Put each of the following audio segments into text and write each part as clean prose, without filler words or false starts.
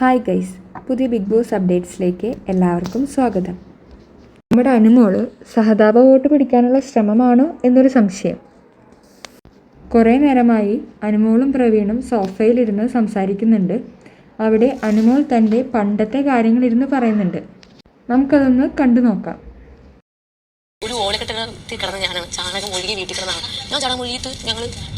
Hi guys, പുതിയ big boss അപ്ഡേറ്റ്സിലേക്ക് എല്ലാവർക്കും സ്വാഗതം. നമ്മുടെ അനുമോള് സഹതാപ വോട്ട് പിടിക്കാനുള്ള ശ്രമമാണോ എന്നൊരു സംശയം. കുറേ നേരമായി അനുമോളും പ്രവീണും സോഫയിലിരുന്ന് സംസാരിക്കുന്നുണ്ട്. അവിടെ അനുമോൾ തൻ്റെ പണ്ടത്തെ കാര്യങ്ങളിരുന്ന് പറയുന്നുണ്ട്. നമുക്കതൊന്ന് കണ്ടു നോക്കാം. ഒരു ഓലക്കെട്ടിനകത്ത് കിടന്ന ഞാനാണ് ചാണകം ഒഴുകി വീട്ടിൽ കിടന്നാണ്. ഞാൻ ചാണകം ഒഴുകിയിട്ട്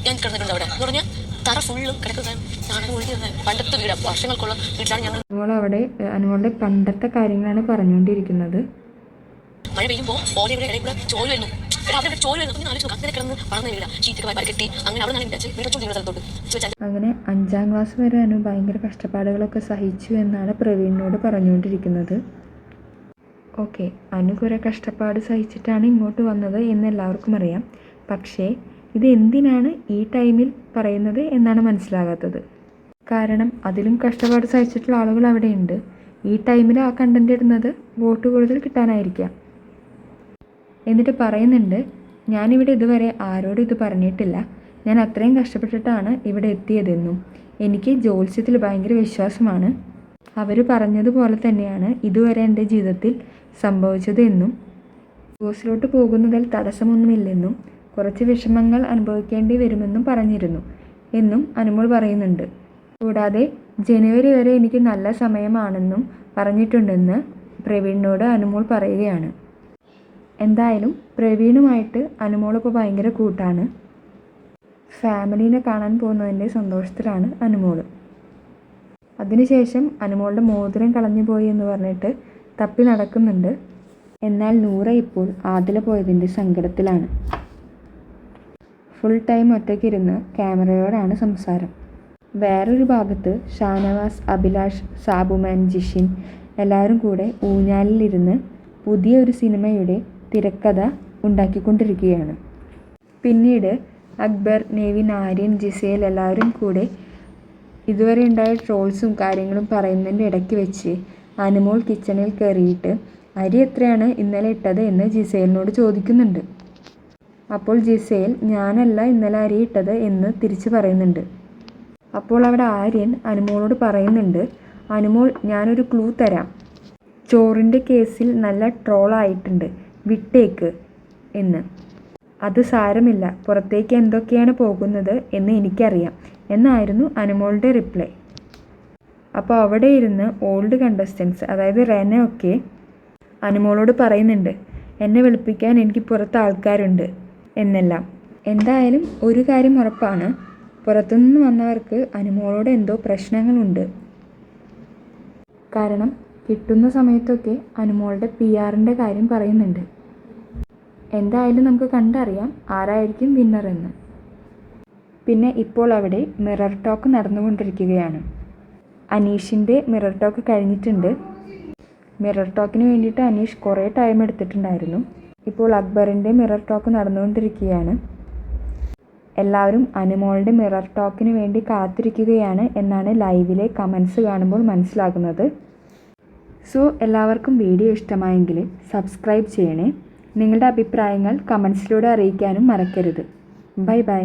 ഞാൻ കിടന്നിട്ടുണ്ട് അവിടെ എന്ന് പറഞ്ഞാൽ തറ ഫുള്ളും കിടക്കുന്ന ചാണകം ഒഴുകി പണ്ടത്തെ വീട് വർഷങ്ങൾക്കുള്ള വീട്ടിലാണ് ഞങ്ങൾ. അവിടെ അനുമോളുടെ പണ്ടത്തെ കാര്യങ്ങളാണ് പറഞ്ഞുകൊണ്ടിരിക്കുന്നത്. മഴ പെയ്യുമ്പോൾ ഓലയുടെ ഇടയിൽ കൂടെ ചോല് വരുന്നു. അവിടെ ചോല് വരുന്നു. ആലോചിച്ചു അങ്ങനെ കിടന്ന് വളർന്ന വീടാ ഷീറ്റൊക്കെ കെട്ടി അങ്ങനെ അവിടെ വീട് സ്ഥലത്തോട്ട്. അങ്ങനെ 5ാം ക്ലാസ് വരെ അനു ഭയങ്കര കഷ്ടപ്പാടുകളൊക്കെ സഹിച്ചു എന്നാണ് പ്രവീണിനോട് പറഞ്ഞുകൊണ്ടിരിക്കുന്നത്. ഓക്കെ, അനു കുറേ കഷ്ടപ്പാട് സഹിച്ചിട്ടാണ് ഇങ്ങോട്ട് വന്നത് എന്ന് എല്ലാവർക്കും അറിയാം. പക്ഷേ ഇത് എന്തിനാണ് ഈ ടൈമിൽ പറയുന്നത് എന്നാണ് മനസ്സിലാകാത്തത്. കാരണം അതിലും കഷ്ടപ്പാട് സഹിച്ചിട്ടുള്ള ആളുകൾ അവിടെയുണ്ട്. ഈ ടൈമിൽ ആ കണ്ടന്റ് ഇടുന്നത് വോട്ട് കൂടുതൽ കിട്ടാനായിരിക്കാം. എന്നിട്ട് പറയുന്നുണ്ട്, ഞാനിവിടെ ഇതുവരെ ആരോടും ഇത് പറഞ്ഞിട്ടില്ല. ഞാൻ അത്രയും കഷ്ടപ്പെട്ടിട്ടാണ് ഇവിടെ എത്തിയതെന്നും എനിക്ക് ജ്യോത്സ്യത്തിൽ ഭയങ്കര വിശ്വാസമാണ്. അവർ പറഞ്ഞതുപോലെ തന്നെയാണ് ഇതുവരെ എൻ്റെ ജീവിതത്തിൽ സംഭവിച്ചത് എന്നും ബോസിലോട്ട് പോകുന്നതിൽ തടസ്സമൊന്നുമില്ലെന്നും കുറച്ച് വിഷമങ്ങൾ അനുഭവിക്കേണ്ടി വരുമെന്നും പറഞ്ഞിരുന്നു എന്നും അനുമോൾ പറയുന്നുണ്ട്. കൂടാതെ ജനുവരി വരെ എനിക്ക് നല്ല സമയമാണെന്നും പറഞ്ഞിട്ടുണ്ടെന്ന് പ്രവീണിനോട് അനുമോൾ പറയുകയാണ്. എന്തായാലും പ്രവീണുമായിട്ട് അനുമോൾ ഇപ്പോൾ ഭയങ്കര കൂട്ടാണ്. ഫാമിലീനെ കാണാൻ പോകുന്നതിൻ്റെ സന്തോഷത്തിലാണ് അനുമോൾ. അതിനുശേഷം അനുമോളുടെ മോതിരം കളഞ്ഞു പോയി എന്ന് പറഞ്ഞിട്ട് തപ്പി നടക്കുന്നുണ്ട്. എന്നാൽ നൂറ ഇപ്പോൾ ആദില പോയതിൻ്റെ സങ്കടത്തിലാണ്. ഫുൾ ടൈം ഒറ്റയ്ക്കിരുന്ന് ക്യാമറയോടാണ് സംസാരം. വേറൊരു ഭാഗത്ത് ഷാനവാസ്, അഭിലാഷ്, സാബുമാൻ, ജിഷിൻ എല്ലാവരും കൂടെ ഊഞ്ഞാലിലിരുന്ന് പുതിയ ഒരു സിനിമയുടെ തിരക്കഥ ഉണ്ടാക്കിക്കൊണ്ടിരിക്കുകയാണ്. പിന്നീട് അക്ബർ, നെവിൻ, ആര്യൻ, ജിസേൽ എല്ലാവരും കൂടെ ഇതുവരെ ഉണ്ടായ ട്രോൾസും കാര്യങ്ങളും പറയുന്നതിൻ്റെ ഇടയ്ക്ക് വെച്ച് അനുമോൾ കിച്ചണിൽ കയറിയിട്ട് അരി എത്രയാണ് ഇന്നലെ ഇട്ടത് എന്ന് ജിസേലിനോട് ചോദിക്കുന്നുണ്ട്. അപ്പോൾ ജിസേൽ ഞാനല്ല ഇന്നലെ അരി ഇട്ടത് എന്ന് തിരിച്ചു പറയുന്നുണ്ട്. അപ്പോൾ അവിടെ ആര്യൻ അനുമോളോട് പറയുന്നുണ്ട്, അനുമോൾ ഞാനൊരു ക്ലൂ തരാം, ചോറിൻ്റെ കേസിൽ നല്ല ട്രോളായിട്ടുണ്ട്, വിട്ടേക്ക് എന്ന്. അത് സാരമില്ല, പുറത്തേക്ക് എന്തൊക്കെയാണ് പോകുന്നത് എന്ന് എനിക്കറിയാം എന്നായിരുന്നു അനുമോളുടെ റിപ്ലൈ. അപ്പോൾ അവിടെ ഇരുന്ന് ഓൾഡ് കണ്ടസ്റ്റൻസ്, അതായത് റെന ഒക്കെ അനുമോളോട് പറയുന്നുണ്ട്, എന്നെ വിളിപ്പിക്കാൻ എനിക്ക് പുറത്ത് ആൾക്കാരുണ്ട് എന്നെല്ലാം. എന്തായാലും ഒരു കാര്യം ഉറപ്പാണ്, പുറത്തുനിന്ന് വന്നവർക്ക് അനുമോളോട് എന്തോ പ്രശ്നങ്ങളുണ്ട്. കാരണം കിട്ടുന്ന സമയത്തൊക്കെ അനുമോളുടെ PR-ൻ്റെ കാര്യം പറയുന്നുണ്ട്. എന്തായാലും നമുക്ക് കണ്ടറിയാം ആരായിരിക്കും വിന്നർ എന്ന്. പിന്നെ ഇപ്പോൾ അവിടെ മിറർ ടോക്ക് നടന്നുകൊണ്ടിരിക്കുകയാണ്. അനീഷിൻ്റെ മിറർ ടോക്ക് കഴിഞ്ഞിട്ടുണ്ട്. മിറർ ടോക്കിന് വേണ്ടിയിട്ട് അനീഷ് കുറേ ടൈം എടുത്തിട്ടുണ്ടായിരുന്നു. ഇപ്പോൾ അക്ബറിൻ്റെ മിറർ ടോക്ക് നടന്നുകൊണ്ടിരിക്കുകയാണ്. എല്ലാവരും അനുമോളുടെ മിറർ ടോക്കിന് വേണ്ടി കാത്തിരിക്കുകയാണ് എന്നാണ് ലൈവിലെ കമൻസ് കാണുമ്പോൾ മനസ്സിലാകുന്നത്. സോ എല്ലാവർക്കും വീഡിയോ ഇഷ്ടമായെങ്കിൽ സബ്സ്ക്രൈബ് ചെയ്യണേ. നിങ്ങളുടെ അഭിപ്രായങ്ങൾ കമൻസിലൂടെ അറിയിക്കാനും മറക്കരുത്. Bye bye.